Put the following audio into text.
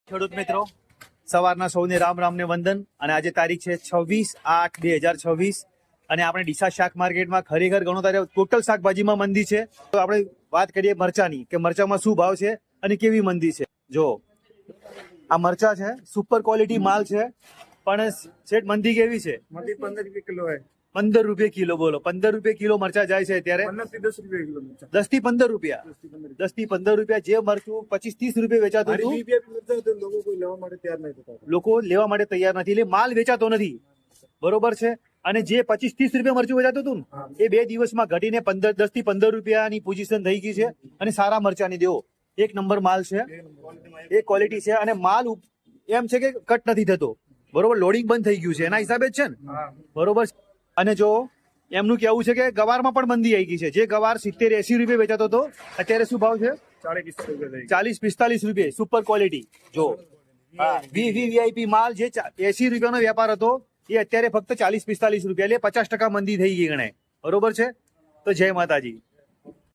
ખેડૂત મિત્રો, સવારના સૌને રામ રામ ને વંદન. અને આજે તારીખ છે 26/8/2026 અને આપણે ડીસા શાક માર્કેટમાં ખરેખર ઘણો તારે ટોટલ શાકભાજીમાં મંદી છે. તો આપણે વાત કરીએ મરચાની કે મરચામાં શું ભાવ છે અને કેવી મંદી છે. જો આ મરચા છે, સુપર ક્વોલિટી માલ છે, પણ શેઠ મંદી કેવી છે? मंदी 15 रुपए किलो है। 15 રૂપિયા કિલો. બોલો, 15 રૂપિયા કિલો મરચા જાય છે અત્યારે 15 से 10 रुपए किलो मिर्चा। 10 થી 15 રૂપિયા. 10 થી 15 રૂપિયા જે મરચું 25-30 રૂપિયા વેચાતું હતું, मिर्चा तो लोगों को लेवा માટે તૈયાર નહીં થતા। લોકો લેવા માટે તૈયાર નથી, એટલે માલ વેચાતો નથી. બરોબર છે. અને જે 25-30 રૂપિયા મરચું વેચાતું હતું ને, એ 2 દિવસમાં ઘટીને 10 થી 15 રૂપિયાની પોઝિશન થઈ ગઈ છે. અને સારા મરચાની દેવો એક નંબર માલ છે, એક ક્વોલિટી છે. અને માલ એમ છે કે કટ નથી થતો. બરોબર, લોડિંગ બંધ થઈ ગયું છે એના હિસાબે જ છે ને. બરોબર. અને જો એમનું કેવું છે કે ગવારમાં પણ મંદી આવી ગઈ છે. જે ગવાર 70-80 રૂપિયા વેચાતો હતો, અત્યારે શું ભાવ છે? 40-45 રૂપિયા. Super quality. જો વીઆઈપી માલ જે 80 રૂપિયાનો વેપાર હતો, એ અત્યારે ફક્ત 40-45 રૂપિયા, એટલે 50% મંદી થઈ ગઈ ગણાય. બરોબર છે. તો જય માતાજી.